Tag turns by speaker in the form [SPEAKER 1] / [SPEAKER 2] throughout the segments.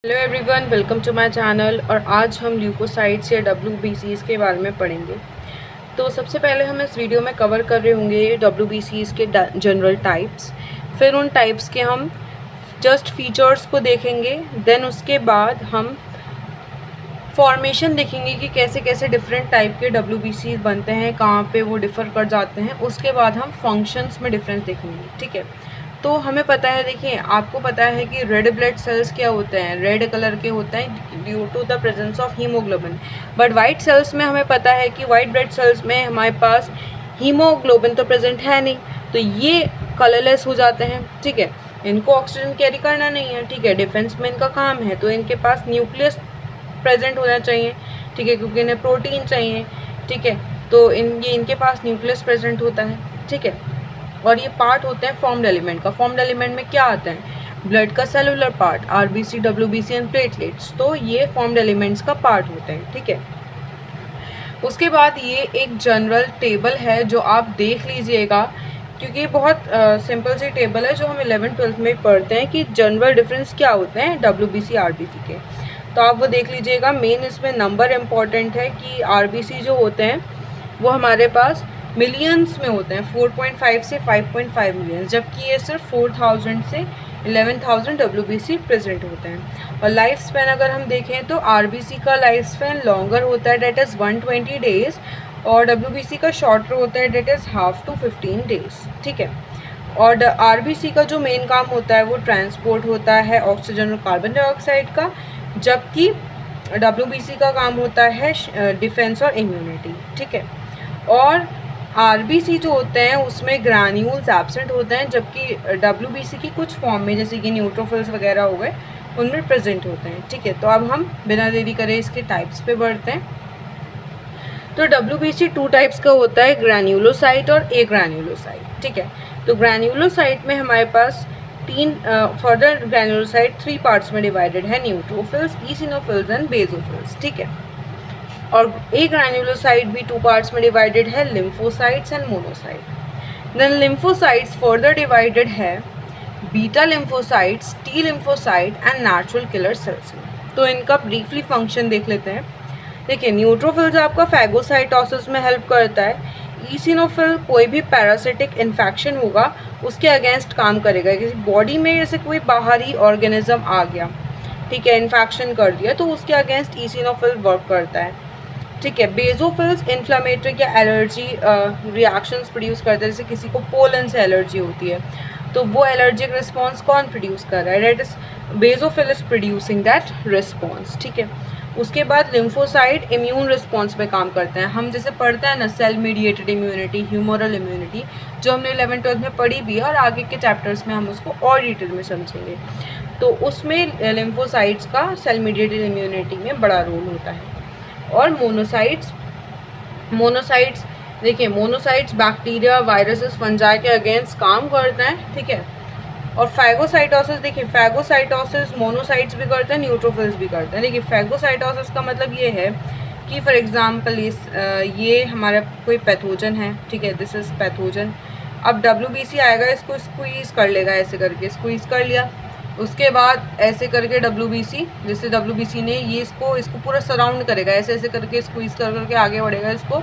[SPEAKER 1] Hello everyone, welcome to my channel. और आज हम ल्यूकोसाइट्स या WBCs के बारे में पढ़ेंगे। तो सबसे पहले हम इस वीडियो में कवर कर रहे होंगे WBCs के जनरल टाइप्स। फिर उन टाइप्स के हम जस्ट फीचर्स को देखेंगे। देन उसके बाद हम फॉर्मेशन देखेंगे कि कैसे कैसे डिफरेंट टाइप के WBCs बनते हैं, कहाँ पे वो डिफ़र कर जाते हैं। उसके बाद हम फंक्शंस में डिफरेंस देखेंगे, ठीक है। तो हमें पता है, देखिए आपको पता है कि रेड ब्लड सेल्स क्या होते हैं, रेड कलर के होते हैं due to the presence of haemoglobin. But white cells में हमें पता है कि वाइट ब्लड सेल्स में हमारे पास हीमोग्लोबिन तो प्रेजेंट है नहीं, तो ये कलरलेस हो जाते हैं, ठीक है। इनको ऑक्सीजन कैरी करना नहीं है, ठीक है, डिफेंस में इनका काम है, तो इनके पास न्यूक्लियस प्रेजेंट होना चाहिए, ठीक है, क्योंकि इन्हें प्रोटीन चाहिए, ठीक है। तो इनके पास न्यूक्लियस प्रेजेंट होता है, ठीक है। और ये पार्ट होते हैं फॉर्म्ड एलिमेंट का। फॉर्म्ड एलिमेंट में क्या आता है? ब्लड का cellular part, RBC, WBC and platelets. तो ये फॉर्म्ड एलिमेंट्स का पार्ट होते हैं, ठीक है। उसके बाद ये एक जनरल टेबल है जो आप देख लीजिएगा, क्योंकि बहुत सिंपल सी टेबल है जो हम 11th-12th में पढ़ते हैं कि जनरल डिफरेंस क्या होते हैं WBC RBC के। तो आप वो देख लीजिएगा। मेन इसमें नंबर इम्पॉर्टेंट है कि RBC जो होते हैं वो हमारे पास मिलियंस में होते हैं, 4.5 से 5.5 मिलियन, जबकि ये सिर्फ 4000 से 11,000 WBC प्रेजेंट होते हैं। और लाइफ स्पैन अगर हम देखें तो RBC का लाइफ स्पैन लॉन्गर होता है, डेट इज़ 120 डेज़, और WBC का शॉर्टर होता है, that is half to 15 days, ठीक है। और RBC का जो मेन काम होता है वो ट्रांसपोर्ट होता है ऑक्सीजन और कार्बन डाइऑक्साइड का, जबकि WBC का काम होता है डिफेंस और इम्यूनिटी, ठीक है। और RBC जो होते हैं उसमें ग्रैन्यूल्स एब्सेंट होते हैं, जबकि WBC की कुछ फॉर्म में, जैसे कि न्यूट्रोफिल्स वगैरह हो गए, उनमें प्रेजेंट होते हैं, ठीक है। तो अब हम बिना देरी करे इसके टाइप्स पे बढ़ते हैं। तो WBC 2 टाइप्स का होता है, ग्रैन्युलोसाइट और एग्रैन्युलोसाइट, ठीक है। तो ग्रैन्युलोसाइट में हमारे पास फर्दर ग्रैन्युलोसाइट 3 पार्ट्स में डिवाइडेड है, न्यूट्रोफिल्स, ईसिनोफिल्स एंड बेसोफिल्स, ठीक है। और एग्रैन्युलोसाइट भी 2 पार्ट्स में डिवाइडेड है, lymphocytes and monocyte. Then lymphocytes further divided है beta lymphocytes, T lymphocyte and natural killer cells में। तो इनका ब्रीफली फंक्शन देख लेते हैं। देखिए, न्यूट्रोफिल्स आपका फैगोसाइटोसिस में हेल्प करता है। ईसिनोफिल कोई भी पैरासिटिक इन्फेक्शन होगा उसके अगेंस्ट काम करेगा, किसी बॉडी में जैसे कोई बाहरी ऑर्गेनिज्म आ गया, ठीक है, इन्फेक्शन कर दिया, तो उसके अगेंस्ट ईसिनोफिल वर्क करता है, ठीक है। बेसोफिल्स इन्फ्लामेटरी या एलर्जी रिएक्शंस प्रोड्यूस करते हैं, जैसे किसी को पोलन से एलर्जी होती है तो वो एलर्जिक रिस्पॉन्स कौन प्रोड्यूस कर रहा है? That is basophil is producing that response, ठीक है। उसके बाद लिम्फोसाइट इम्यून रिस्पॉन्स में काम करते हैं। हम जैसे पढ़ते हैं ना, cell mediated immunity, humoral immunity, जो हमने 11th-12th में पढ़ी भी है, और आगे के चैप्टर्स में हम उसको और डिटेल में समझेंगे। तो उसमें लिम्फोसाइट्स का सेल मीडिएटेड इम्यूनिटी में बड़ा रोल होता है। और मोनोसाइट्स देखिए, मोनोसाइट्स बैक्टीरिया, वायरसेस, फंजाई के अगेंस्ट काम करते हैं, ठीक है। और फैगोसाइटोसिस, देखिए फैगोसाइटोसिस मोनोसाइट्स भी करते हैं, न्यूट्रोफिल्स भी करते हैं। देखिए, फैगोसाइटोसिस का मतलब ये है कि फॉर एग्जांपल ये हमारा कोई पैथोजन है, ठीक है, दिस इज पैथोजन। अब WBC आएगा, इसको स्क्वीज़ कर लेगा, ऐसे करके स्क्वीज़ कर लिया। उसके बाद ऐसे करके WBC, जैसे WBC ने ये इसको पूरा सराउंड करेगा, ऐसे ऐसे करके स्क्वीज़ कर करके आगे बढ़ेगा, इसको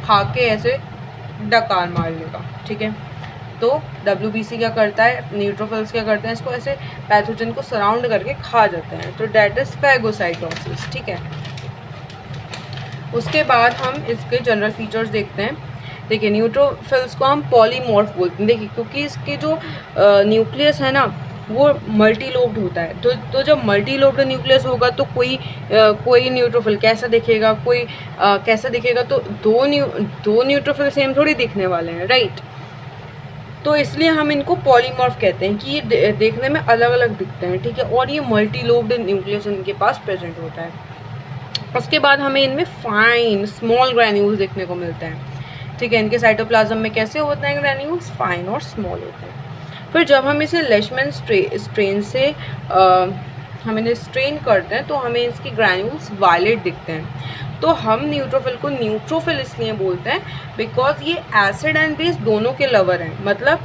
[SPEAKER 1] खा के ऐसे डकार मार लेगा, ठीक है। तो WBC क्या करता है, न्यूट्रोफिल्स क्या करते हैं, इसको ऐसे पैथोजन को सराउंड करके खा जाते हैं, तो दैट इज फैगोसाइटोसिस, ठीक है। उसके बाद हम इसके जनरल फीचर्स देखते हैं। देखिए, न्यूट्रोफिल्स को हम पॉलीमॉर्फ बोलते हैं। देखिए, क्योंकि इसके जो न्यूक्लियस है ना वो मल्टी लोब्ड होता है, तो जब मल्टी लोब्ड न्यूक्लियस होगा तो कोई न्यूट्रोफिल कैसा दिखेगा, कैसा दिखेगा, तो दो न्यूट्रोफिल सेम थोड़ी दिखने वाले हैं, राइट। तो इसलिए हम इनको पॉलीमॉर्फ कहते हैं कि ये देखने में अलग अलग दिखते हैं, ठीक है। और ये मल्टी लोब्ड न्यूक्लियस इनके पास प्रेजेंट होता है। उसके बाद हमें इनमें फाइन स्मॉल ग्रैन्यूल्स देखने को मिलते हैं, ठीक है। इनके साइटोप्लाज्म में कैसे होते हैं ग्रैन्यूल्स? फाइन और स्मॉल होते हैं। फिर जब हम इसे लेशमैन स्ट्रेन से हम इन्हें स्ट्रेन करते हैं तो हमें इसकी ग्रैन्यूल्स वायलेट दिखते हैं। तो हम न्यूट्रोफिल को न्यूट्रोफिल इसलिए बोलते हैं बिकॉज ये एसिड एंड बेस दोनों के लवर हैं। मतलब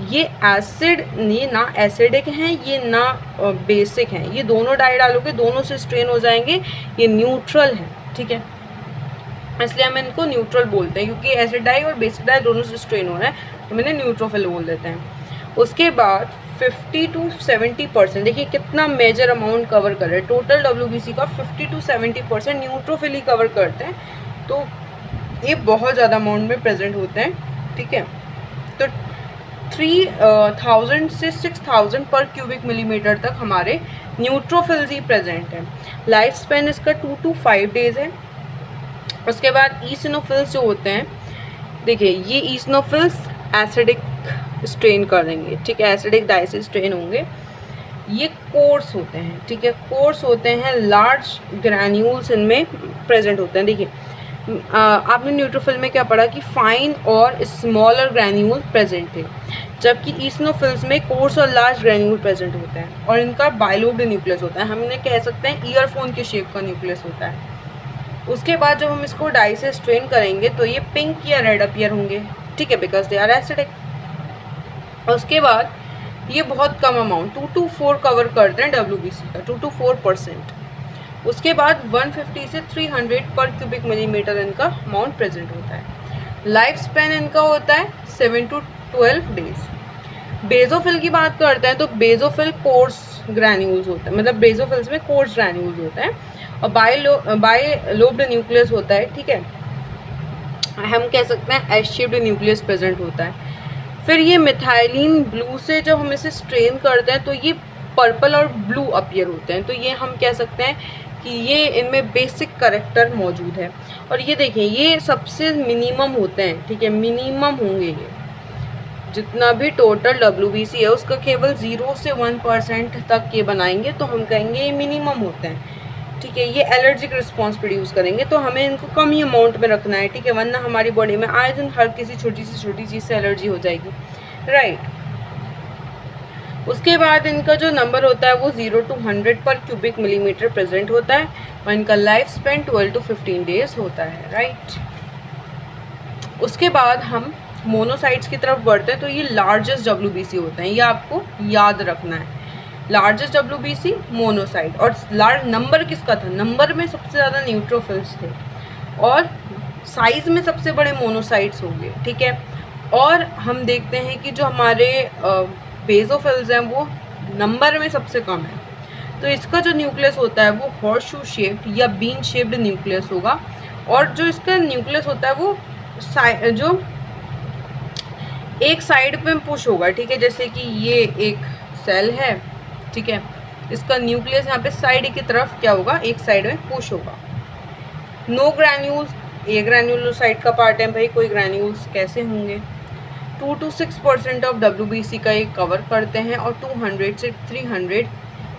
[SPEAKER 1] ये एसिड, ये ना एसिडिक हैं ये ना बेसिक हैं, ये दोनों डाई डालोगे दोनों से स्ट्रेन हो जाएंगे, ये न्यूट्रल है, ठीक है, इसलिए हम इनको न्यूट्रल बोलते हैं, क्योंकि एसिड डाई और बेसिक डाई दोनों से स्ट्रेन हो रहा है तो मैंने न्यूट्रोफिल बोल देते हैं। उसके बाद 50 to 70%, देखिए कितना मेजर अमाउंट कवर कर रहे हैं, टोटल WBC का 50 to 70% न्यूट्रोफिल ही कवर करते हैं, तो ये बहुत ज़्यादा अमाउंट में प्रेजेंट होते हैं, ठीक है। तो 3000 से 6000 पर क्यूबिक मिलीमीटर तक हमारे न्यूट्रोफिल्स ही प्रेजेंट हैं। लाइफ स्पेन इसका 2 to 5 डेज है। उसके बाद ईसिनोफिल्स जो होते हैं, देखिए ये ईसिनोफिल्स एसिडिक स्ट्रेन करेंगे, ठीक है, एसिडिक डाई से स्ट्रेन होंगे, ये कोर्स होते हैं, ठीक है, कोर्स होते हैं, लार्ज ग्रैन्यूल्स इनमें प्रेजेंट होते हैं। देखिए आपने न्यूट्रोफिल में क्या पढ़ा कि फाइन और स्मॉलर ग्रैन्यूल प्रेजेंट थे, जबकि ईसिनोफिल्स में कोर्स और लार्ज ग्रैन्यूल प्रेजेंट होते हैं और इनका बाइलोब्ड न्यूक्लियस होता है, हमने कह सकते हैं ईयरफोन के शेप का न्यूक्लियस होता है। उसके बाद जब हम इसको डाई से स्ट्रेन करेंगे तो ये पिंक या रेड अपीयर होंगे, ठीक है, बिकॉज दे आर एसिडिक। उसके बाद ये बहुत कम अमाउंट 2 to 4 कवर करते हैं WBC का, 2 to 4%। उसके बाद 150 से 300 पर क्यूबिक मिलीमीटर इनका अमाउंट प्रेजेंट होता है। लाइफ स्पैन इनका होता है 7 to 12 डेज। बेजोफिल की बात करते हैं तो बेजोफिल कोर्स ग्रैन्यूल्स होता है, मतलब बेजोफिल्स में कोर्स ग्रैन्यूल्स होता है और बाइलोब्ड न्यूक्लियस होता है, ठीक है, हम कह सकते हैं एस शेप्ड न्यूक्लियस प्रेजेंट होता है। फिर ये मिथाइलिन ब्लू से जब हम इसे स्ट्रेन करते हैं तो ये पर्पल और ब्लू अपीयर होते हैं, तो ये हम कह सकते हैं कि ये इनमें बेसिक करेक्टर मौजूद है। और ये देखें ये सबसे मिनिमम होते हैं, ठीक है, मिनिमम होंगे, ये जितना भी टोटल WBC है उसका केवल 0 से 1% तक ये बनाएंगे तो हम कहेंगे ये मिनिमम होते हैं, ठीक है। ये एलर्जिक रिस्पॉन्स प्रोड्यूस करेंगे तो हमें इनको कम ही अमाउंट में रखना है, ठीक है, वरना हमारी बॉडी में आए दिन हर किसी छोटी चीज़ से एलर्जी हो जाएगी, राइट। उसके बाद इनका जो नंबर होता है वो 0 to 100 पर क्यूबिक मिलीमीटर प्रेजेंट होता है और इनका लाइफ स्पेन 12 to 15 डेज होता है, राइट। उसके बाद हम मोनोसाइट्स की तरफ बढ़ते हैं तो ये लार्जेस्ट WBC होते हैं, ये आपको याद रखना है, लार्जेस्ट WBC मोनोसाइट। और लार्ज नंबर किसका था, नंबर में सबसे ज़्यादा न्यूट्रोफिल्स थे और साइज़ में सबसे बड़े मोनोसाइट्स होंगे, ठीक है। और हम देखते हैं कि जो हमारे बेजोफिल्स हैं वो नंबर में सबसे कम है, तो इसका जो न्यूक्लियस होता है वो हॉर्सशू शेप्ड या बीन शेप्ड न्यूक्लियस होगा और जो इसका न्यूक्लियस होता है वो जो एक साइड पे पुश होगा, ठीक है, जैसे कि ये एक सेल है, ठीक है, इसका न्यूक्लियस यहाँ पे साइड की तरफ क्या होगा, एक साइड में पुश होगा। नो ग्रैन्यूल्स, ये ग्रैन्यूलोसाइट का पार्ट है भाई, कोई ग्रैन्यूल्स कैसे होंगे। 2 to 6% ऑफ WBC का ये कवर करते हैं और 200 से 300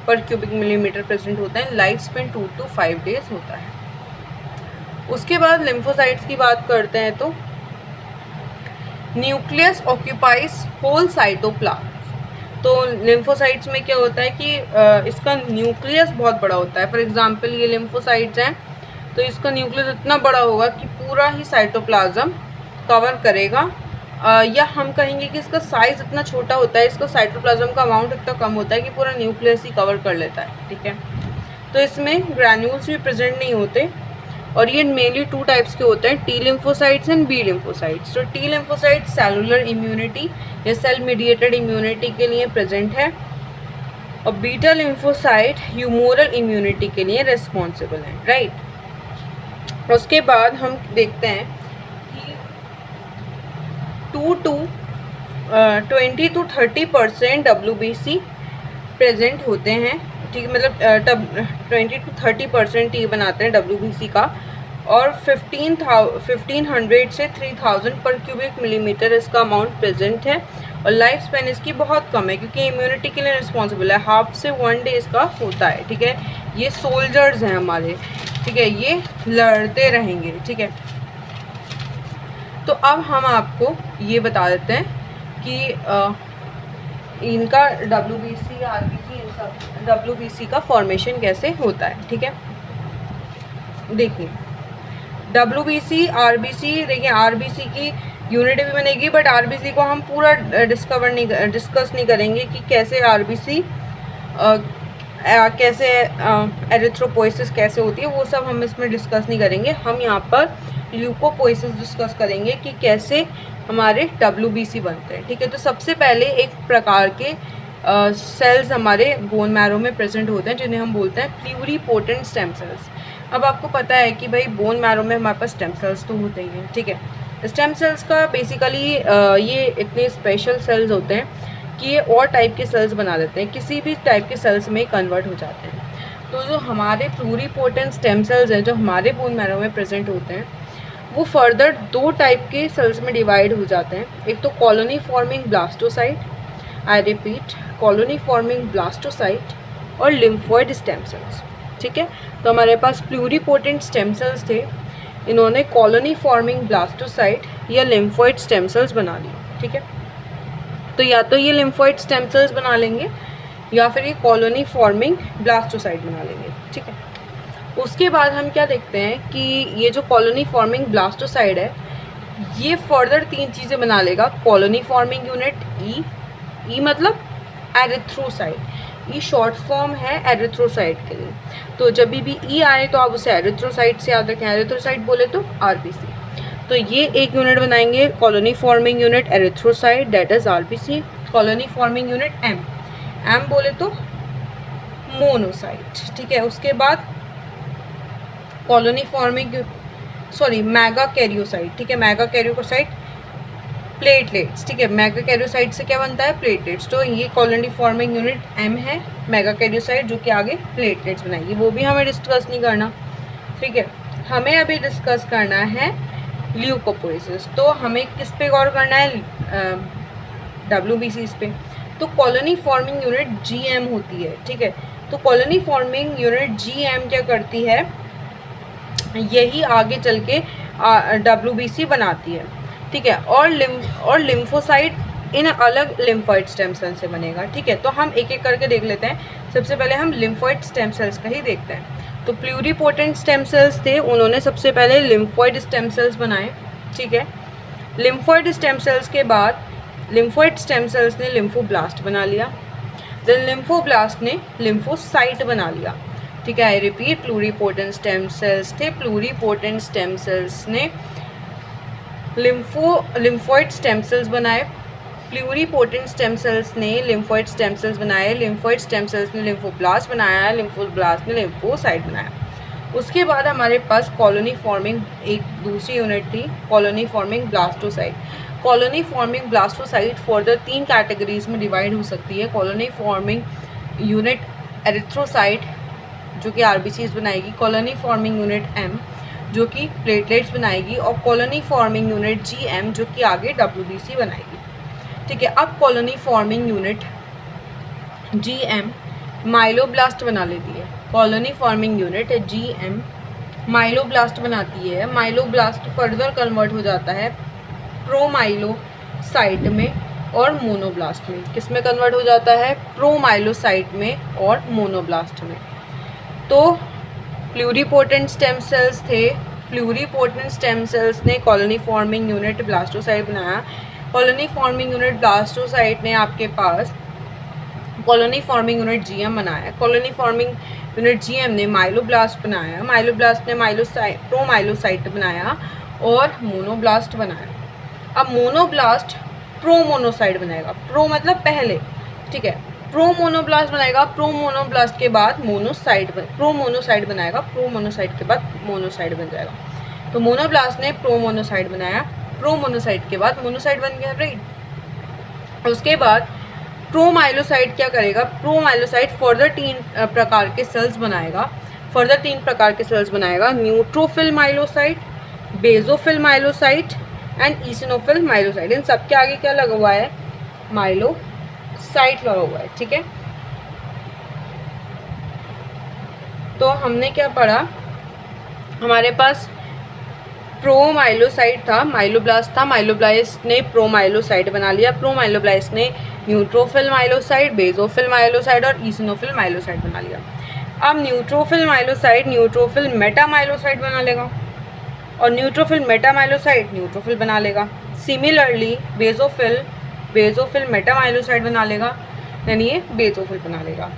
[SPEAKER 1] पर क्यूबिक मिलीमीटर प्रेजेंट होता है। लाइफ स्पेन 2 to 5 डेज होता है। उसके बाद लिम्फोसाइट्स की बात करते हैं तो न्यूक्लियस ऑक्यूपाइज होल साइटोप्लाज्म। तो लिम्फोसाइट्स में क्या होता है कि इसका न्यूक्लियस बहुत बड़ा होता है। फॉर एग्जांपल ये लिम्फोसाइट्स हैं तो इसका न्यूक्लियस इतना बड़ा होगा कि पूरा ही साइटोप्लाज्म कवर करेगा, या हम कहेंगे कि इसका साइज़ इतना छोटा होता है, इसका साइटोप्लाज्म का अमाउंट इतना कम होता है कि पूरा न्यूक्लियस ही कवर कर लेता है, ठीक है। तो इसमें ग्रैन्यूल्स भी प्रेजेंट नहीं होते और ये मेनली 2 टाइप्स के होते हैं, T lymphocytes and B lymphocytes. तो T लिम्फोसाइट्स सेलुलर इम्यूनिटी या सेल मीडिएटेड इम्यूनिटी के लिए प्रेजेंट है और बीटा लिम्फोसाइट ह्यूमोरल इम्यूनिटी के लिए रिस्पॉन्सिबल है, राइट। उसके बाद हम देखते हैं कि 20 to 30% WBC प्रेजेंट होते हैं, ठीक है, मतलब 20 to 30% ये बनाते हैं WBC का और 1500 से 3000 पर क्यूबिक मिलीमीटर इसका अमाउंट प्रेजेंट है और लाइफ स्पेन इसकी बहुत कम है क्योंकि इम्यूनिटी के लिए रिस्पॉन्सिबल है, हाफ से 1 डे इसका होता है, ठीक है। ये सोल्जर्स हैं हमारे, ठीक है, ये लड़ते रहेंगे, ठीक है। तो अब हम आपको ये बता देते हैं कि इनका WBC RBC इन सब WBC का फॉर्मेशन कैसे होता है, ठीक है। देखिए WBC RBC, देखिए RBC की यूनिट भी बनेगी, बट आरबीसी को हम पूरा डिस्कस नहीं करेंगे कि कैसे आरबीसी कैसे एरिथ्रोपोइसिस कैसे होती है, वो सब हम इसमें डिस्कस नहीं करेंगे। हम यहाँ पर ल्यूकोपोइसिस डिस्कस करेंगे कि कैसे हमारे डब्ल्यूबीसी बनते हैं, ठीक है। तो सबसे पहले एक प्रकार के सेल्स हमारे बोन मैरो में प्रेजेंट होते हैं जिन्हें हम बोलते हैं प्लूरीपोटेंट स्टेम सेल्स। अब आपको पता है कि भाई बोन मैरो में हमारे पास स्टेम सेल्स तो होते ही हैं, ठीक है। स्टेम सेल्स का बेसिकली ये इतने स्पेशल सेल्स होते हैं कि ये और टाइप के सेल्स बना देते हैं, किसी भी टाइप के सेल्स में कन्वर्ट हो जाते हैं। तो जो हमारे प्लूरीपोटेंट स्टेम सेल्स हैं जो हमारे बोन मैरो में प्रेजेंट होते हैं, वो फर्दर दो टाइप के सेल्स में डिवाइड हो जाते हैं। एक तो colony forming blastocyte, I repeat colony forming blastocyte और लिम्फोइड स्टेम सेल्स, ठीक है। तो हमारे पास प्लूरीपोटेंट स्टेम सेल्स थे, इन्होंने कॉलोनी फॉर्मिंग ब्लास्टोसाइट या लिम्फोइड स्टेम सेल्स बना लिए, ठीक है। तो या तो ये लिम्फोइड स्टेम सेल्स बना लेंगे या फिर ये कॉलोनी फॉर्मिंग ब्लास्टोसाइट बना लेंगे, ठीक है। उसके बाद हम क्या देखते हैं कि ये जो कॉलोनी फॉर्मिंग ब्लास्टोसाइट है, ये फर्दर तीन चीज़ें बना लेगा। कॉलोनी फॉर्मिंग यूनिट ई मतलब एरिथ्रोसाइट, ई शॉर्ट फॉर्म है एरिथ्रोसाइट के लिए। तो जब भी ई आए तो आप उसे एरिथ्रोसाइट से याद रखें, एरिथ्रोसाइट बोले तो आरबीसी। तो ये एक यूनिट बनाएंगे colony forming unit erythrocyte, that is RBC. Colony forming unit M बोले तो मोनोसाइट, ठीक है। उसके बाद कॉलोनी फॉर्मिंग मेगा कैरियोसाइट, ठीक है, मेगा कैरियोसाइट प्लेटलेट्स, ठीक है। मेगा कैरियोसाइट से क्या बनता है, प्लेटलेट्स। तो ये कॉलोनी फॉर्मिंग यूनिट एम है, मेगा कैरियोसाइट जो कि आगे प्लेटलेट्स बनाएगी, वो भी हमें डिस्कस नहीं करना, ठीक है। हमें अभी डिस्कस करना है ल्यूकोपोइसिस। तो हमें किस पे गौर करना है, डब्ल्यूबीसीज पे। तो कॉलोनी फॉर्मिंग यूनिट जीएम होती है, ठीक है। तो कॉलोनी फॉर्मिंग यूनिट जीएम क्या करती है, यही आगे चल के डब्ल्यूबीसी बनाती है, ठीक है। और लिम्फोसाइट इन अलग लिम्फोइड स्टेम सेल से बनेगा, ठीक है। तो हम एक एक करके देख लेते हैं। सबसे पहले हम लिम्फोइड स्टेम सेल्स का ही देखते हैं। तो प्लूरीपोटेंट स्टेम सेल्स थे, उन्होंने सबसे पहले लिम्फोइड स्टेम सेल्स बनाए, ठीक है। लिम्फोइड स्टेम सेल्स के बाद लिम्फोइड स्टेम सेल्स ने लिम्फोब्लास्ट बना लिया, देन लिम्फोब्लास्ट ने लिम्फोसाइट बना लिया, ठीक है। I repeat pluripotent stem cells थे, प्लूरीपोटेंट स्टेम सेल्स ने लिम्फोइड स्टेम सेल्स बनाए, प्लूरीपोटेंट स्टेम सेल्स ने लिम्फोइड स्टेम सेल्स बनाए, लिम्फोइड स्टेम सेल्स ने लिम्फोब्लास्ट बनाया, लिम्फोब्लास्ट ने लिम्फोसाइट बनाया। उसके बाद हमारे पास कॉलोनी फॉर्मिंग एक दूसरी यूनिट थी, colony forming blastocyte. Colony forming blastocyte further तीन कैटेगरीज में डिवाइड हो सकती है। कॉलोनी फॉर्मिंग यूनिट एरिथ्रोसाइट जो कि आरबीसीज बनाएगी, कॉलोनी फॉर्मिंग यूनिट एम जो कि प्लेटलेट्स बनाएगी, और कॉलोनी फॉर्मिंग यूनिट जीएम जो कि आगे डब्ल्यूबीसी बनाएगी, ठीक है। अब colony forming unit GM myeloblast बना लेती है। Colony forming unit GM myeloblast बनाती है। माइलोब्लास्ट फर्दर कन्वर्ट हो जाता है प्रोमाइलोसाइट में और मोनोब्लास्ट में। किस में कन्वर्ट हो जाता है, प्रोमाइलोसाइट में और मोनोब्लास्ट में। तो प्लूरीपोटेंट स्टेम सेल्स थे, प्लूरीपोटेंट स्टेम सेल्स ने कॉलोनी फॉर्मिंग यूनिट ब्लास्टोसाइट बनाया। कॉलोनी फॉर्मिंग यूनिट ब्लास्टोसाइट ने आपके पास कॉलोनी फॉर्मिंग यूनिट जीएम बनाया। कॉलोनी फॉर्मिंग यूनिट जीएम ने माइलोब्लास्ट बनाया, माइलोब्लास्ट ने प्रोमाइलोसाइट बनाया और मोनोब्लास्ट बनाया। अब मोनोब्लास्ट प्रोमोनोसाइट बनाएगा, प्रो मतलब पहले, ठीक है। प्रोमोनोब्लास्ट बनाएगा, प्रोमोनोब्लास्ट के बाद प्रोमोनोसाइट बनाएगा, प्रोमोनोसाइट के बाद मोनोसाइट बन जाएगा। तो मोनोब्लास्ट ने प्रोमोनोसाइट बनाया, प्रोमोनोसाइट के बाद मोनोसाइट बन गया, राइट। उसके बाद प्रोमाइलोसाइट क्या करेगा, प्रोमाइलोसाइट फर्दर तीन प्रकार के सेल्स बनाएगा, न्यूट्रोफिल माइलोसाइट, बेजोफिल माइलोसाइट एंड ईसिनोफिल माइलोसाइट। इन सबके आगे क्या लगा हुआ है, माइलोसाइट लगा हुआ है, ठीक है। तो हमने क्या पढ़ा, हमारे पास प्रोमाइलोसाइट था, माइलोब्लास्ट था, माइलोब्लास्ट ने प्रोमाइलोसाइट बना लिया, प्रोमाइलोब्लास्ट ने न्यूट्रोफिल माइलोसाइट, बेजोफिल माइलोसाइट और ईसिनोफिल माइलोसाइट बना लिया। अब न्यूट्रोफिल माइलोसाइट न्यूट्रोफिल मेटामाइलोसाइट बना लेगा और न्यूट्रोफिल मेटामाइलोसाइट न्यूट्रोफिल बना लेगा। सिमिलरली बेसोफिल मेटामाइलोसाइट बना लेगा, यानी ये बेसोफिल बना लेगा।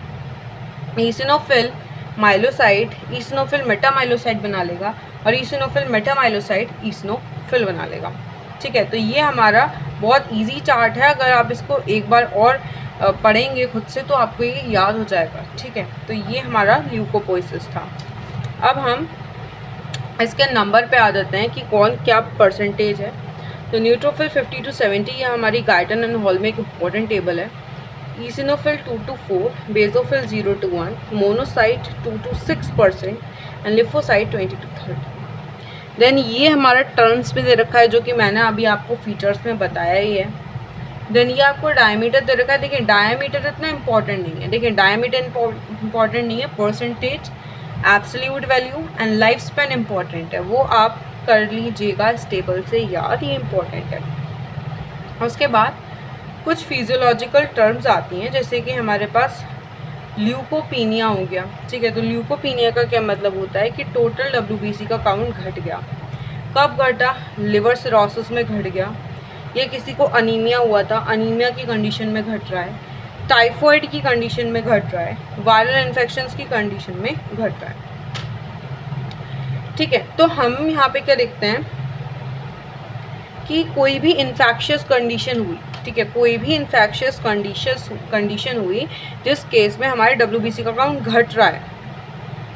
[SPEAKER 1] ईसिनोफिल माइलोसाइट ईसिनोफिल मेटामाइलोसाइट बना लेगा, और ईसिनोफिल मेटामाइलोसाइट ईसिनोफिल बना लेगा। ठीक है, तो ये हमारा बहुत इजी चार्ट है। अगर आप इसको एक बार और पढ़ेंगे खुद से तो आपको ये याद हो जाएगा। ठीक है, तो ये हमारा ल्यूकोपोइसिस था। अब हम इसके नंबर पे आ जाते हैं कि कौन क्या परसेंटेज है। तो न्यूट्रोफिल 50 to 70, ये हमारी गाइटन एंड हॉल में एक इम्पॉर्टेंट टेबल है। Eosinophil 2 to 4, basophil 0 to 1, monocyte 2 to 6% and lymphocyte 20 to 30। Then ये हमारा टर्म्स में दे रखा है, जो कि मैंने अभी आपको फीचर्स में बताया ही है। देन ये आपको डायमीटर दे रखा है। देखिए डायमीटर इतना इंपॉर्टेंट नहीं है, देखिए डायमीटर इंपॉर्टेंट नहीं है, percentage, absolute value and life span important है, वो आप कर लीजिएगा इस टेबल से याद, ये इंपॉर्टेंट है। उसके बाद कुछ फिजियोलॉजिकल टर्म्स आती हैं, जैसे कि हमारे पास ल्यूकोपीनिया हो गया। ठीक है, तो ल्यूकोपीनिया का क्या मतलब होता है कि टोटल WBC का काउंट घट गया। कब घटा? लिवर सिरोसिस में घट गया, ये किसी को अनीमिया हुआ था, अनीमिया की कंडीशन में घट रहा है, टाइफॉइड की कंडीशन में घट रहा है, वायरल इन्फेक्शंस की कंडीशन में घट रहा है। ठीक है, तो हम यहाँ पे क्या देखते हैं कि कोई भी इन्फेक्शियस कंडीशन हुई, ठीक है, कोई भी इन्फेक्शियस कंडीशन हुई जिस केस में हमारे WBC का काउंट घट रहा है,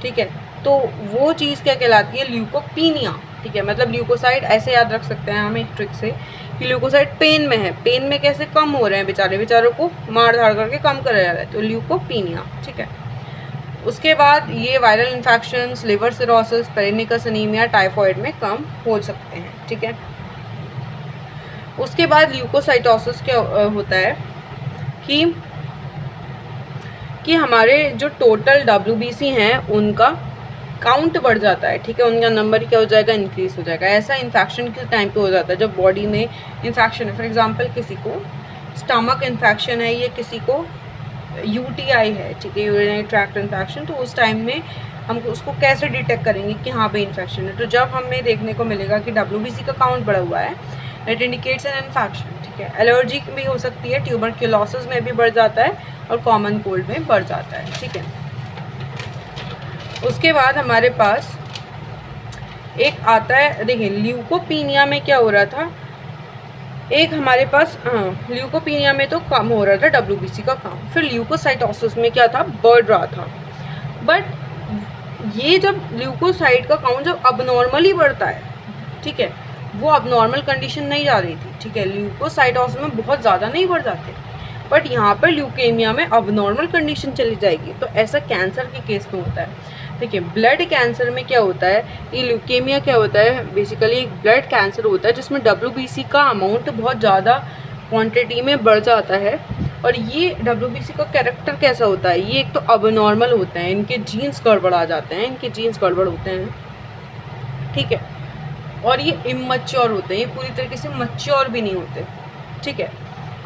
[SPEAKER 1] ठीक है, तो वो चीज़ क्या कहलाती है? ल्यूकोपीनिया। ठीक है, मतलब ल्यूकोसाइट ऐसे याद रख सकते हैं हम एक ट्रिक से कि ल्यूकोसाइट पेन में है, पेन में कैसे कम हो रहे हैं, बेचारों को मार धाड़ करके कम करा जा रहा है, तो ल्यूकोपीनिया। ठीक है, उसके बाद ये viral infections, liver cirrhosis, pernicious anaemia, typhoid में कम हो सकते हैं। ठीक है, उसके बाद ल्यूकोसाइटोसिस क्या होता है कि हमारे जो टोटल WBC हैं उनका काउंट बढ़ जाता है। ठीक है, उनका नंबर क्या हो जाएगा? इंक्रीज हो जाएगा। ऐसा इन्फेक्शन के टाइम पे हो जाता है जब बॉडी में इन्फेक्शन है। फॉर एग्जांपल किसी को स्टमक इन्फेक्शन है या किसी को UTI है, ठीक है, यूरिनरी ट्रैक्ट इन्फेक्शन, तो उस टाइम में हम उसको कैसे डिटेक्ट करेंगे कि हाँ भाई इन्फेक्शन है? तो जब हमें देखने को मिलेगा कि WBC का काउंट बढ़ा हुआ है, इट इंडिकेट्स एन इन्फेक्शन। ठीक है, एलर्जी भी हो सकती है, ट्यूबरक्यूलोसिस में भी बढ़ जाता है और कॉमन कोल्ड में बढ़ जाता है। ठीक है, उसके बाद हमारे पास एक आता है, देखिए ल्यूकोपीनिया में क्या हो रहा था, एक हमारे पास ल्यूकोपीनिया में तो कम हो रहा था WBC का काउंट, फिर ल्यूकोसाइटोसिस में क्या था? बढ़ रहा था। बट ये जब ल्यूकोसाइट का काउंट जब अबनॉर्मली बढ़ता है, ठीक है, वो अबनॉर्मल कंडीशन नहीं जा रही थी। ठीक है, ल्यूकोसाइटोसिस में बहुत ज़्यादा नहीं बढ़ जाते, बट यहाँ पर ल्यूकेमिया में अबनॉर्मल कंडीशन चली जाएगी। तो ऐसा कैंसर के केस में होता है। देखिए ब्लड कैंसर में क्या होता है, ये ल्यूकेमिया क्या होता है, बेसिकली एक ब्लड कैंसर होता है जिसमें WBC का अमाउंट बहुत ज़्यादा क्वांटिटी में बढ़ जाता है। और ये WBC का कैरेक्टर कैसा होता है, ये एक तो अबनॉर्मल होते हैं, इनके जीन्स गड़बड़ा जाते हैं, इनके जीन्स गड़बड़ होते हैं। ठीक है, और ये इमैच्योर होते हैं, ये पूरी तरीके से मैच्योर भी नहीं होते। ठीक है,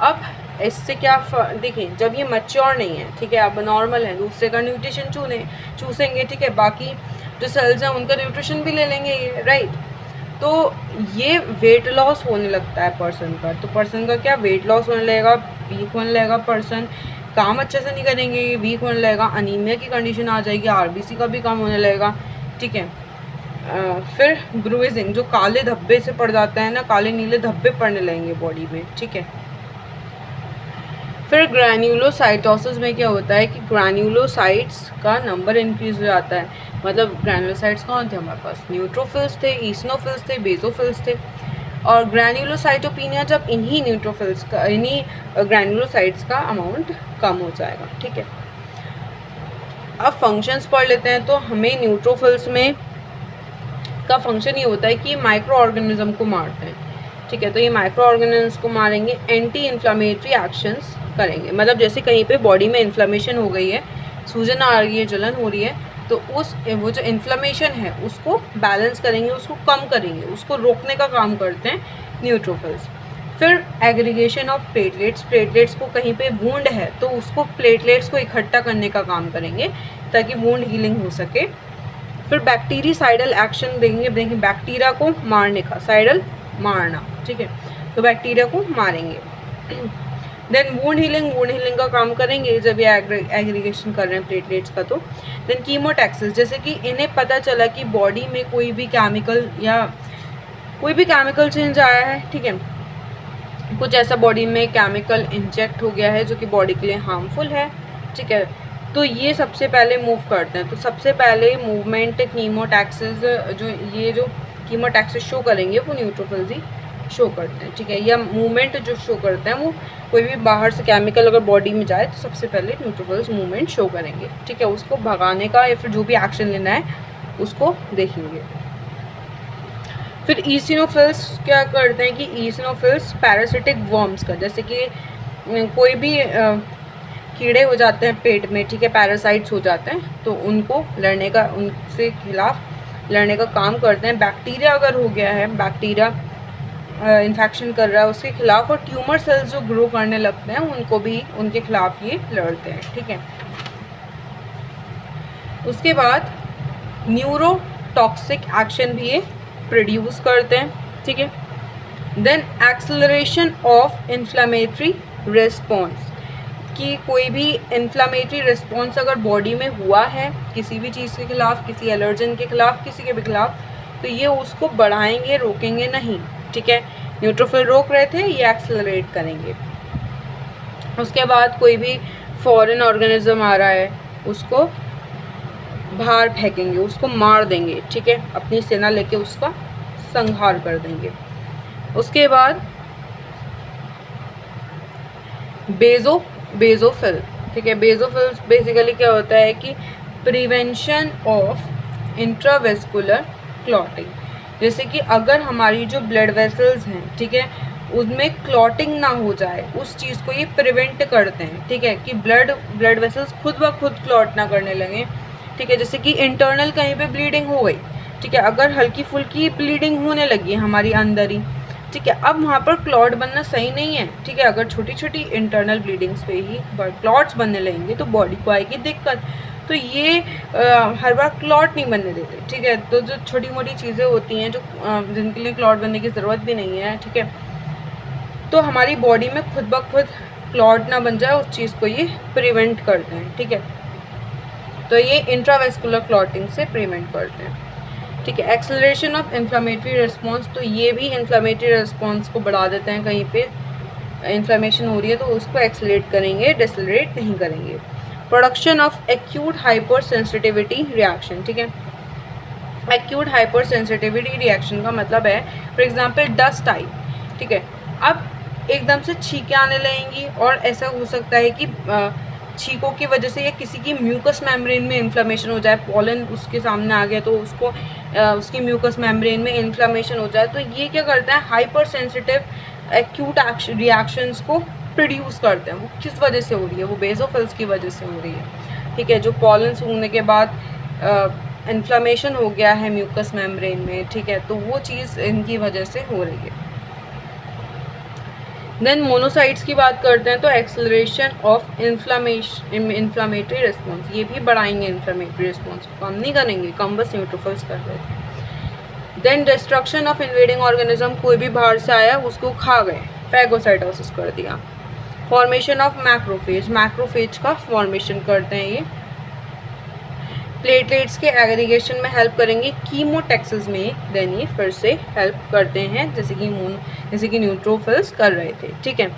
[SPEAKER 1] अब इससे क्या देखिए, जब ये मैच्योर नहीं है, ठीक है, अब नॉर्मल है, दूसरे का न्यूट्रिशन चूसेंगे, ठीक है, बाकी जो सेल्स हैं उनका न्यूट्रिशन भी ले लेंगे ये, राइट। तो ये वेट लॉस होने लगता है पर्सन का, तो पर्सन का क्या वेट लॉस होने लगेगा, वीक होने लगेगा, पर्सन काम अच्छे से नहीं करेंगे, ये वीक होने लगेगा, अनीमिया की कंडीशन आ जाएगी, RBC का भी कम होने लगेगा। ठीक है, फिर ब्रूइजिंग, जो काले धब्बे से पड़ जाते हैं ना, काले नीले धब्बे पड़ने लगेंगे बॉडी में। ठीक है, फिर ग्रैन्युलोसाइटोसिस में क्या होता है कि ग्रैन्युलोसाइट्स का नंबर इंक्रीज हो जाता है। मतलब ग्रैन्युलोसाइट्स कौन थे हमारे पास? न्यूट्रोफिल्स थे, ईसिनोफिल्स थे, बेसोफिल्स थे। और ग्रैन्युलोसाइटोपिनिया जब इन्हीं न्यूट्रोफिल्स का, इन्हीं ग्रैन्युलोसाइट्स का अमाउंट कम हो जाएगा। ठीक है, अब फंक्शंस पढ़ लेते हैं। तो हमें न्यूट्रोफिल्स में का फंक्शन ये होता है कि माइक्रो ऑर्गेनिज्म को मारते हैं। ठीक है, तो ये माइक्रो ऑर्गेनिज्म को मारेंगे, एंटी इन्फ्लामेटरी एक्शंस करेंगे। मतलब जैसे कहीं पे बॉडी में इन्फ्लामेशन हो गई है, सूजन आ रही है, जलन हो रही है, तो वो जो इन्फ्लामेशन है उसको बैलेंस करेंगे, उसको कम करेंगे, उसको रोकने का काम करते हैं न्यूट्रोफिल्स। फिर एग्रीगेशन ऑफ प्लेटलेट्स, प्लेटलेट्स को कहीं पे वुंड है तो उसको प्लेटलेट्स को इकट्ठा करने का काम करेंगे ताकि वुंड हीलिंग हो सके। फिर बैक्टीरिसाइडल एक्शन देंगे बैक्टीरिया को मारने का, साइडल मारना। ठीक है, तो बैक्टीरिया को मारेंगे। देन वुंड हीलिंग का काम करेंगे जब ये एग्रीगेशन कर रहे हैं प्लेटलेट्स का। तो देन कीमोटैक्सिस, जैसे कि इन्हें पता चला कि बॉडी में कोई भी केमिकल चेंज आया है, ठीक है, कुछ ऐसा बॉडी में केमिकल इंजेक्ट हो गया है जो कि बॉडी के लिए हार्मफुल है, ठीक है, तो ये सबसे पहले मूव करते हैं। तो सबसे पहले मूवमेंट कीमोटैक्सिस जो कीमोटैक्सिस शो करेंगे वो न्यूट्रोफिल्स ही शो करते हैं, ठीक है, या मूवमेंट जो शो करते हैं वो कोई भी बाहर से केमिकल अगर बॉडी में जाए तो सबसे पहले न्यूट्रोफिल्स मूवमेंट शो करेंगे, ठीक है, उसको भगाने का या फिर जो भी एक्शन लेना है उसको देखेंगे। फिर ईसिनोफिल्स क्या करते हैं कि ईसिनोफिल्स पैरासिटिक वर्म्स का, जैसे कि कोई भी कीड़े हो जाते हैं पेट में, ठीक है, पैरासाइट्स हो जाते हैं, तो उनसे खिलाफ लड़ने का काम करते हैं। बैक्टीरिया अगर हो गया है, बैक्टीरिया इन्फेक्शन कर रहा है उसके खिलाफ, और ट्यूमर सेल्स जो ग्रो करने लगते हैं उनको भी उनके खिलाफ ये लड़ते हैं, ठीक है। उसके बाद न्यूरोटॉक्सिक एक्शन भी ये प्रोड्यूस करते हैं, ठीक है। Then acceleration of inflammatory response, कि कोई भी इन्फ्लेमेटरी रिस्पॉन्स अगर बॉडी में हुआ है किसी भी चीज़ के खिलाफ, किसी एलर्जन के खिलाफ, किसी के भी खिलाफ, तो ये उसको बढ़ाएंगे, रोकेंगे नहीं, ठीक है। न्यूट्रोफिल रोक रहे थे, ये एक्सेलरेट करेंगे। उसके बाद कोई भी फॉरेन ऑर्गेनिज्म आ रहा है उसको बाहर फेंकेंगे, उसको मार देंगे, ठीक है, अपनी सेना लेके उसका संहार कर देंगे। उसके बाद बेजोफिल, ठीक है, बेजोफिल बेसिकली क्या होता है कि प्रिवेंशन ऑफ इंट्रावेस्कुलर क्लॉटिंग, जैसे कि अगर हमारी जो ब्लड वेसल्स हैं, ठीक है, उसमें क्लॉटिंग ना हो जाए, उस चीज़ को ये प्रिवेंट करते हैं, ठीक है, कि ब्लड वेसल्स खुद ब खुद क्लॉट ना करने लगें, ठीक है। जैसे कि इंटरनल कहीं पे ब्लीडिंग हो गई, ठीक है, अगर हल्की फुल्की ब्लीडिंग होने लगी हमारी अंदर ही, ठीक है, अब वहाँ पर क्लॉट बनना सही नहीं है, ठीक है। अगर छोटी छोटी इंटरनल ब्लीडिंग्स पे ही क्लॉट्स बनने लगेंगे तो बॉडी को आएगी दिक्कत। तो ये हर बार क्लॉट नहीं बनने देते, ठीक है। तो जो छोटी मोटी चीज़ें होती हैं जो जिनके लिए क्लॉट बनने की ज़रूरत भी नहीं है, ठीक है, तो हमारी बॉडी में खुद ब खुद क्लॉट ना बन जाए उस चीज़ को ये प्रिवेंट करते हैं, ठीक है। तो ये इंट्रावेस्कुलर क्लॉटिंग से प्रिवेंट करते हैं, ठीक है। एक्सेलरेशन ऑफ इन्फ्लेमेटरी रिस्पॉन्स, तो ये भी इन्फ्लेमेटरी रिस्पॉन्स को बढ़ा देते हैं, कहीं पे इन्फ्लेमेशन हो रही है तो उसको एक्सेलरेट करेंगे, डिसलरेट नहीं करेंगे। Production of acute hyper sensitivity reaction, ठीक है। एक्यूट हाइपर सेंसिटिविटी रिएक्शन का मतलब है फॉर एग्जांपल डस्ट आई, ठीक है, अब एकदम से छींकें आने लगेंगी, और ऐसा हो सकता है कि छींकों की वजह से या किसी की म्यूकस मेम्ब्रेन में इन्फ्लेमेशन हो जाए, पॉलन उसके सामने आ गया तो उसको उसकी म्यूकस मेम्ब्रेन में इन्फ्लेमेशन हो जाए, तो ये क्या करता है, हाइपर सेंसिटिव एक्यूट रिएक्शंस को प्रोड्यूस करते हैं। वो किस वजह से हो रही है, वो बेसोफिल्स की वजह से हो रही है, ठीक है। जो पॉलन सूंघने के बाद इन्फ्लेमेशन हो गया है म्यूकस मेम्ब्रेन में, ठीक है, तो वो चीज़ इनकी वजह से हो रही है। देन मोनोसाइट्स की बात करते हैं तो एक्सेलरेशन ऑफ इन्फ्लामेटरी रिस्पॉन्स, ये भी बढ़ाएंगे इन्फ्लामेटरी रिस्पॉन्स को, कम नहीं करेंगे, कम बस न्यूट्रोफिल्स कर रहे थे। Then destruction of invading organism, कोई भी बाहर से आया उसको खा गए, फैगोसाइटोसिस कर दिया। फॉर्मेशन ऑफ मैक्रोफेज का फॉर्मेशन करते हैं ये। प्लेटलेट्स के एग्रीगेशन में हेल्प करेंगे, कीमोटैक्सिस में देन ये फिर से हेल्प करते हैं, जैसे कि न्यूट्रोफिल्स कर रहे थे, ठीक है।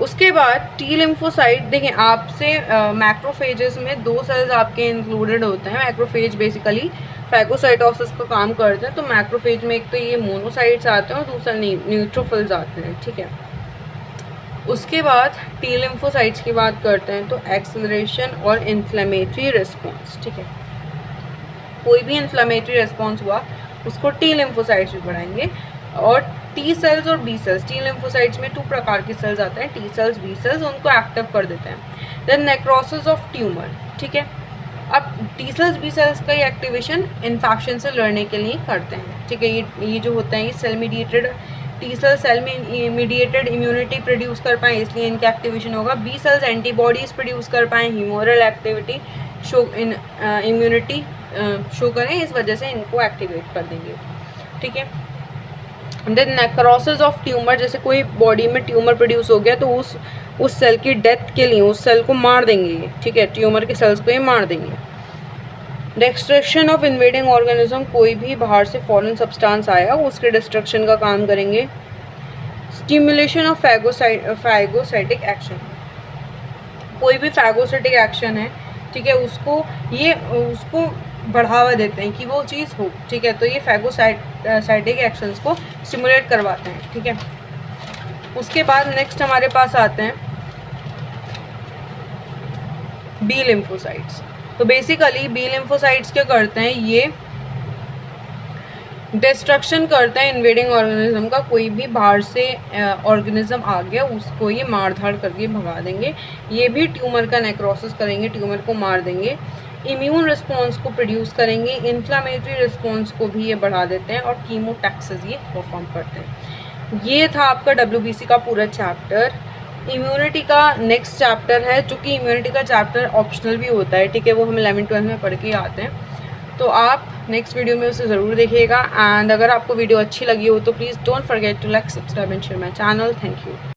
[SPEAKER 1] उसके बाद टी लिम्फोसाइट, देखिए आपसे मैक्रोफेजेस में 2 सेल्स आपके इंक्लूडेड होते हैं। मैक्रोफेज बेसिकली फैगोसाइटोसिस का काम करते हैं, तो मैक्रोफेज में एक तो ये मोनोसाइट्स आते हैं और दूसरा न्यूट्रोफिल्स आते हैं, ठीक है। उसके बाद टी लिम्फोसाइट्स की बात करते हैं तो एक्सेलरेशन और इन्फ्लेमेटरी रिस्पॉन्स, ठीक है, कोई भी इन्फ्लेमेटरी रिस्पॉन्स हुआ उसको टी लिम्फोसाइट्स भी बढ़ाएंगे। और टी सेल्स और बी सेल्स, टी लिम्फोसाइट्स में 2 प्रकार के सेल्स आते हैं, टी सेल्स, बी सेल्स, उनको एक्टिव कर देते हैं। देन नेक्रोसिस ऑफ ट्यूमर, ठीक है, अब टी सेल्स बी सेल्स का एक्टिवेशन इन्फेक्शन से लड़ने के लिए करते हैं, ठीक है। ये जो होता है ये cell mediated, T cells cell में मीडिएटेड इम्यूनिटी प्रोड्यूस कर पाएँ इसलिए इनका एक्टिवेशन होगा। बी सेल्स एंटीबॉडीज़ प्रोड्यूस कर पाएँ, humoral activity show in immunity show करें, इस वजह से इनको एक्टिवेट कर देंगे, ठीक है। देन नेक्रोसिस ऑफ ट्यूमर, जैसे कोई बॉडी में ट्यूमर प्रोड्यूस हो गया तो उस सेल की डेथ के लिए उस सेल को मार देंगे, ठीक है, ट्यूमर के सेल्स को ही मार देंगे। डिस्ट्रक्शन ऑफ इन्वेडिंग ऑर्गेनिज्म, कोई भी बाहर से फॉरेन सब्सटेंस आया उसके डिस्ट्रक्शन का काम करेंगे। स्टिमुलेशन ऑफ फैगोसाइटिक एक्शन, कोई भी फैगोसाइटिक एक्शन है, ठीक है, उसको बढ़ावा देते हैं कि वो चीज़ हो, ठीक है, तो ये फैगोसाइटिक एक्शंस को स्टिमुलेट करवाते हैं, ठीक है। उसके बाद नेक्स्ट हमारे पास आते हैं बी लिम्फोसाइट्स। तो बेसिकली बी लिम्फोसाइट्स क्या करते हैं, ये डिस्ट्रक्शन करते हैं इन्वेडिंग ऑर्गेनिज्म का, कोई भी बाहर से ऑर्गेनिज्म आ गया उसको ये मार धाड़ करके भगा देंगे। ये भी ट्यूमर का नेक्रोसिस करेंगे, ट्यूमर को मार देंगे। इम्यून रिस्पॉन्स को प्रोड्यूस करेंगे, इन्फ्लामेटरी रिस्पॉन्स को भी ये बढ़ा देते हैं और कीमोटैक्सिस ये परफॉर्म करते हैं। ये था आपका WBC का पूरा चैप्टर। इम्यूनिटी का नेक्स्ट चैप्टर है, जो कि इम्यूनिटी का चैप्टर ऑप्शनल भी होता है, ठीक है, वो हम 11th-12th में पढ़ के आते हैं, तो आप नेक्स्ट वीडियो में उसे ज़रूर देखिएगा। एंड अगर आपको वीडियो अच्छी लगी हो तो please don't forget to like, subscribe and share my channel. Thank you.